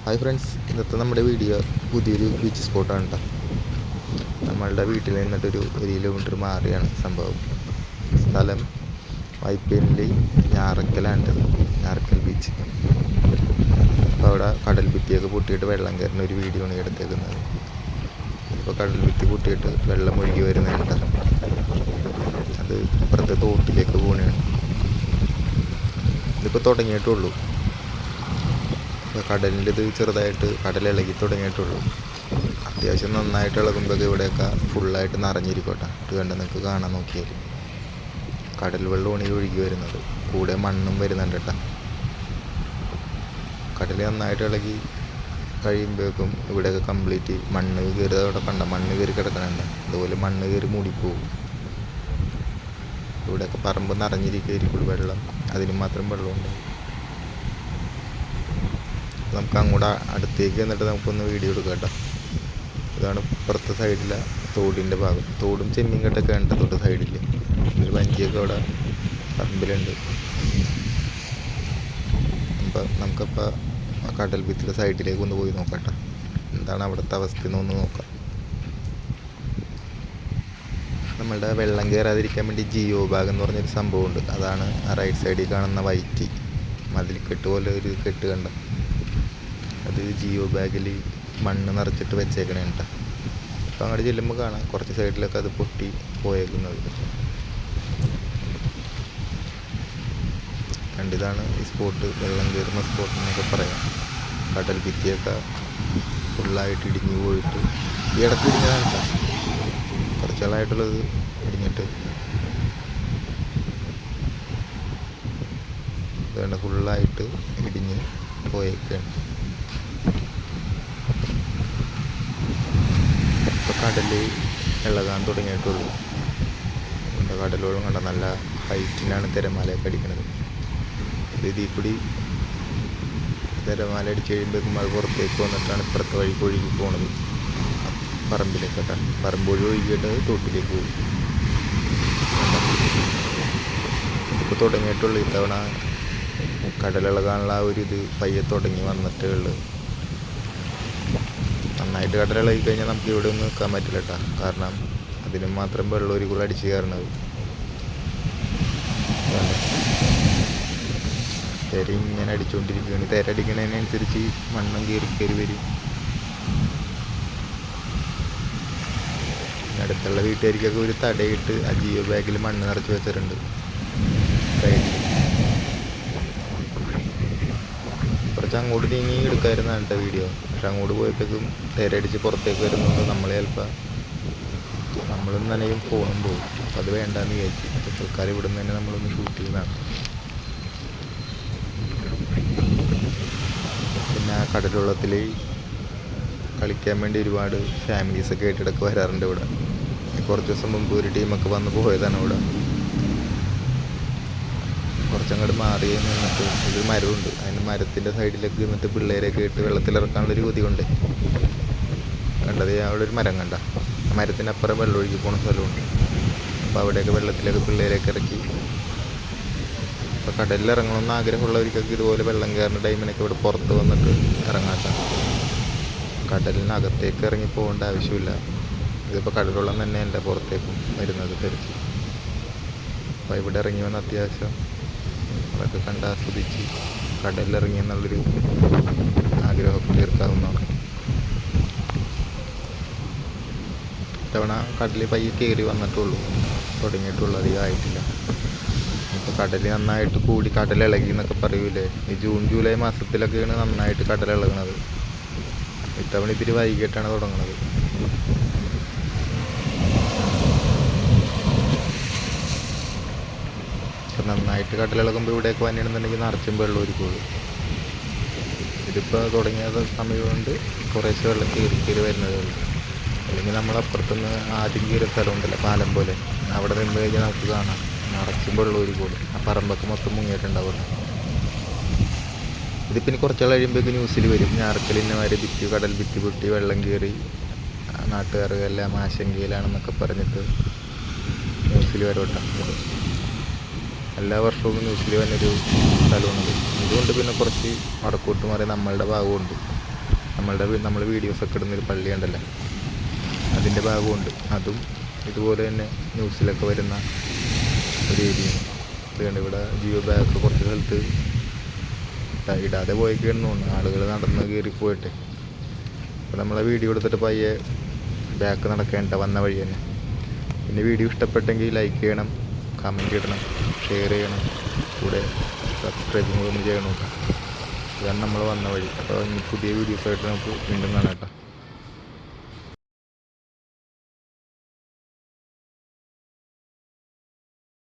Hi friends, ഇന്നത്തെ നമ്മുടെ video പുതിയൊരു ബീച്ച് സ്പോട്ടാണ് കേട്ടോ. നമ്മളുടെ വീട്ടിൽ നിന്നിട്ടൊരു 1 കിലോമീറ്റർ മാറിയാണ് സംഭവം. സ്ഥലം വൈപ്പിനിൽ ഞാറക്കലാണ്, ഞാറക്കൽ ബീച്ച്. അപ്പോൾ അവിടെ കടൽ ഭിത്തിയൊക്കെ പൊട്ടിയിട്ട് വെള്ളം കയറുന്ന ഒരു വീഡിയോ ആണ് എടുത്തേക്കുന്നത്. ഇപ്പോൾ കടൽ ഭിത്തി പൊട്ടിയിട്ട് വെള്ളം ഒഴുകി വരുന്നുണ്ട്. അത് ഇപ്പുറത്തെ തോട്ടിലേക്ക് പോകണതാണ്. ഇതിപ്പോൾ തുടങ്ങിയിട്ടുള്ളൂ. കടലിൻ്റെ ഇത് ചെറുതായിട്ട് കടൽ ഇളകി തുടങ്ങിയിട്ടുള്ളൂ. അത്യാവശ്യം നന്നായിട്ട് ഇളകുമ്പോഴൊക്കെ ഇവിടെയൊക്കെ ഫുള്ളായിട്ട് നിറഞ്ഞിരിക്കട്ടെ. ഇത് കണ്ട് നിങ്ങൾക്ക് കാണാൻ നോക്കിയാൽ കടൽ വെള്ളമാണ് ഒഴുകി വരുന്നത്. കൂടെ മണ്ണും വരുന്നുണ്ട് കേട്ടോ. കടൽ നന്നായിട്ട് ഇളകി കഴിയുമ്പോഴേക്കും ഇവിടെയൊക്കെ കംപ്ലീറ്റ് മണ്ണ് കയറി അവിടെ കണ്ട മണ്ണ് കയറി കിടക്കണുണ്ട്. അതുപോലെ മണ്ണ് കയറി മൂടിപ്പോവും. ഇവിടെയൊക്കെ പറമ്പ് നിറഞ്ഞിരിക്കുകയായിരിക്കും വെള്ളം. അതിന് മാത്രം വെള്ളമുണ്ട്. നമുക്ക് അങ്ങോട്ട് അടുത്തേക്ക് എന്നിട്ട് നമുക്കൊന്ന് വീഡിയോ എടുക്കാം കേട്ടോ. ഇതാണ് ഇപ്പുറത്തെ സൈഡിലെ തോടിൻ്റെ ഭാഗം. തോടും ചെമ്മീൻ കെട്ടൊക്കെ ഉണ്ട് തൊട്ട് സൈഡിൽ. ഒരു വഞ്ചിയൊക്കെ അവിടെ പറമ്പിലുണ്ട്. അപ്പം നമുക്കപ്പോൾ ആ കടൽ ഭിത്തിയുടെ സൈഡിലേക്ക് ഒന്ന് പോയി നോക്കട്ടെ, എന്താണ് അവിടുത്തെ അവസ്ഥ എന്നൊന്ന് നോക്കാം. നമ്മളുടെ വെള്ളം കയറാതിരിക്കാൻ വേണ്ടി ജിയോ ബാഗ് എന്ന് പറഞ്ഞൊരു സംഭവമുണ്ട്. അതാണ് ആ റൈറ്റ് സൈഡിൽ കാണുന്ന വൈറ്റ് മതിൽ കെട്ട് പോലെ ഒരു കെട്ട് കണ്ട. അത് ജിയോ ബാഗിൽ മണ്ണ് നിറച്ചിട്ട് വെച്ചേക്കണേ കേട്ടോ. അപ്പോൾ അങ്ങോട്ട് ചെല്ലുമ്പോൾ കാണാം കുറച്ച് സൈഡിലൊക്കെ അത് പൊട്ടി പോയേക്കുന്നത്. കണ്ടിതാണ് ഈ സ്പോട്ട്, വെള്ളം കയറുന്ന സ്പോട്ട് എന്നൊക്കെ പറയാം. കടൽ ഭിത്തിയൊക്കെ ഫുള്ളായിട്ട് ഇടിഞ്ഞു പോയിട്ട് ഈ ഇടയ്ക്ക് ഇടിഞ്ഞതാണ് കേട്ടോ. കുറച്ചാളായിട്ടുള്ളത് ഇടിഞ്ഞിട്ട് ഇതുകൊണ്ട് ഫുള്ളായിട്ട് ഇടിഞ്ഞ് പോയേക്കാണ്. ഇപ്പോൾ കടൽ ഇളകാൻ തുടങ്ങിയിട്ടുള്ളൂ. കടലോളം കണ്ട നല്ല ഹൈറ്റിനാണ് തിരമാലയൊക്കെ അടിക്കുന്നത്. ഇതിൽ കൂടി തിരമാല അടിച്ച് കഴിയുമ്പോഴേക്കും അത് പുറത്തേക്ക് വന്നിട്ടാണ് ഇപ്പുറത്തെ വഴിക്ക് ഒഴുകി പോണത്. പറമ്പിലേക്കട്ടെ, പറമ്പ് വഴി ഒഴുകിയിട്ട് തോട്ടിലേക്ക് പോകും. ഇപ്പോൾ തുടങ്ങിയിട്ടുള്ളൂ. ഇത്തവണ കടലിളകാനുള്ള ആ ഒരു ഇത് പയ്യെ തുടങ്ങി വന്നിട്ടേ ഉള്ളൂ. നന്നായിട്ട് കടലിളകി കഴിഞ്ഞാൽ നമുക്ക് ഇവിടെ ഒന്നും നിൽക്കാൻ പറ്റില്ല കേട്ടോ. കാരണം അതിന് മാത്രം വെള്ളം ഒരു കൂടെ അടിച്ച് കയറണത്. തിര ഇങ്ങനെ അടിച്ചുകൊണ്ടിരിക്കുകയാണ്. തിര അടിക്കുന്നതിനനുസരിച്ച് മണ്ണും കയറി വരും. അടുത്തുള്ള വീട്ടുകാർക്കൊക്കെ ഒരു തടയിട്ട് ആ ജിയോ ബാഗിൽ മണ്ണ് നിറച്ച് വെച്ചിട്ടുണ്ട് സൈഡിൽ. കുറച്ച് അങ്ങോട്ട് നീങ്ങി എടുക്കാമായിരുന്നാണ് കേട്ടോ വീഡിയോ. പക്ഷെ അങ്ങോട്ട് പോയപ്പോഴേക്കും തിരയടിച്ച് പുറത്തേക്ക് വരുന്നുണ്ട്. നമ്മൾ ചിലപ്പോൾ നമ്മളും നനയും ഫോണും പോകും. അപ്പം അത് വേണ്ടാന്ന് വിചാരിച്ചു. തൽക്കാലം ഇവിടെ നിന്ന് തന്നെ നമ്മളൊന്ന് ഷൂട്ട് ചെയ്യുന്നതാണ്. പിന്നെ കടൽവെള്ളത്തിൽ കളിക്കാൻ വേണ്ടി ഒരുപാട് ഫാമിലീസൊക്കെ ആയിട്ടിടയ്ക്ക് വരാറുണ്ട് ഇവിടെ. കുറച്ച് ദിവസം മുമ്പ് ഒരു ടീമൊക്കെ വന്ന് പോയതാണ് ഇവിടെ. കുറച്ചങ്ങോട്ട് മാറി നിന്നിട്ട് ഒരു മരമുണ്ട്. അതിന് മരത്തിൻ്റെ സൈഡിലേക്ക് നിന്നിട്ട് പിള്ളേരെയൊക്കെ ഇട്ട് വെള്ളത്തിലിറക്കാനുള്ളൊരു കൊതിയുണ്ട്. കണ്ടത് അവിടെ ഒരു മരം കണ്ട. ആ മരത്തിനപ്പുറം വെള്ളം ഒഴുകി പോകുന്ന സ്ഥലമുണ്ട്. അപ്പോൾ അവിടെയൊക്കെ വെള്ളത്തിലേക്ക് പിള്ളേരെയൊക്കെ ഇറക്കി. അപ്പോൾ കടലിൽ ഇറങ്ങണമെന്ന് ആഗ്രഹമുള്ളവർക്കൊക്കെ ഇതുപോലെ വെള്ളം കയറുന്ന ടൈമിനൊക്കെ ഇവിടെ പുറത്ത് വന്നിട്ട് ഇറങ്ങാത്ത. കടലിനകത്തേക്ക് ഇറങ്ങി പോകേണ്ട ആവശ്യമില്ല. ഇതിപ്പോൾ കടൽവെള്ളം തന്നെയല്ല പുറത്തേക്കും വരുന്നത് തിരിച്ച്. അപ്പോൾ ഇവിടെ ഇറങ്ങി വന്ന് അത്യാവശ്യം അതൊക്കെ കണ്ട് ആസ്വദിച്ച് കടലിലിറങ്ങി എന്നുള്ളൊരു ആഗ്രഹമൊക്കെ തീർക്കാവുന്നതാണ്. ഇത്തവണ കടലിൽ പയ്യെ കയറി വന്നിട്ടുള്ളൂ, തുടങ്ങിയിട്ടുള്ളൂ, അധികം ആയിട്ടില്ല. ഇപ്പോൾ കടൽ നന്നായിട്ട് കൂടി കടലിളകി എന്നൊക്കെ പറയൂലേ. ഈ ജൂൺ ജൂലൈ മാസത്തിലൊക്കെയാണ് നന്നായിട്ട് കടലിളകുന്നത്. ഇത്തവണ ഇത്തിരി വൈകിട്ടാണ് തുടങ്ങുന്നത്. അപ്പം നന്നായിട്ട് കടലിളകുമ്പോൾ ഇവിടെയൊക്കെ വന്നിടുന്നുണ്ടെങ്കിൽ നിറച്ചും വെള്ളം ഒരുക്കുള്ളൂ. ഇതിപ്പോൾ തുടങ്ങിയ സമയമുണ്ട് കുറേശ്ശെ വെള്ളം കയറി വരുന്നതേ ഉള്ളൂ. അല്ലെങ്കിൽ നമ്മളപ്പുറത്തുനിന്ന് ആദ്യം കയറിയ സ്ഥലമുണ്ടല്ലോ, പാലം പോലെ, അവിടെ നിന്ന് കഴിഞ്ഞാൽ നമുക്ക് കാണാം നിറച്ചും വെള്ളം ഒരുക്കുള്ളൂ. ആ പറമ്പൊക്കെ മൊത്തം മുങ്ങിയിട്ടുണ്ടാവില്ല. ഇതിപ്പോൾ ഇനി കുറച്ചാൾ കഴിയുമ്പോഴേക്ക് ന്യൂസിൽ വരും, ഞാറക്കലിന്നമാര് ഭിത്തി കടൽ ഭിത്തി പൊട്ടി വെള്ളം കയറി നാട്ടുകാർക്കെല്ലാം ആശങ്കയിലാണെന്നൊക്കെ പറഞ്ഞിട്ട് ന്യൂസിൽ വരോട്ടെ. എല്ലാ വർഷവും ന്യൂസിൽ വന്നൊരു സ്ഥലമാണത്. ഇതുകൊണ്ട് പിന്നെ കുറച്ച് വടക്കോട്ട് മാറി നമ്മളുടെ ഭാഗമുണ്ട്. നമ്മൾ വീഡിയോസൊക്കെ ഇടുന്നൊരു പള്ളി ഉണ്ടല്ലോ, അതിൻ്റെ ഭാഗമുണ്ട്. അതും ഇതുപോലെ തന്നെ ന്യൂസിലൊക്കെ വരുന്ന ഒരു ഏരിയയാണ്. ഇതുകൊണ്ട് ഇവിടെ ജിയോ ബാഗ് കുറച്ച് സ്ഥലത്ത് ഇടാതെ പോയിക്കാണെന്ന് തോന്നുന്നു, ആളുകൾ നടന്ന് കയറിപ്പോയിട്ട്. അപ്പോൾ നമ്മളെ വീഡിയോ എടുത്തിട്ട് പയ്യെ ബാക്ക് നടക്കേണ്ട വന്ന വഴി തന്നെ. പിന്നെ വീഡിയോ ഇഷ്ടപ്പെട്ടെങ്കിൽ ലൈക്ക് ചെയ്യണം, കമൻറ്റ് ഇടണം, ഷെയർ ചെയ്യണം, കൂടെ സബ്സ്ക്രൈബും കൂടെ ഒന്ന് ചെയ്യണം കേട്ടോ. ഇതാണ് നമ്മൾ വന്ന വഴി. അപ്പോൾ ഇനി പുതിയ വീഡിയോസായിട്ട് നമുക്ക് വീണ്ടും കാണാം കേട്ടോ.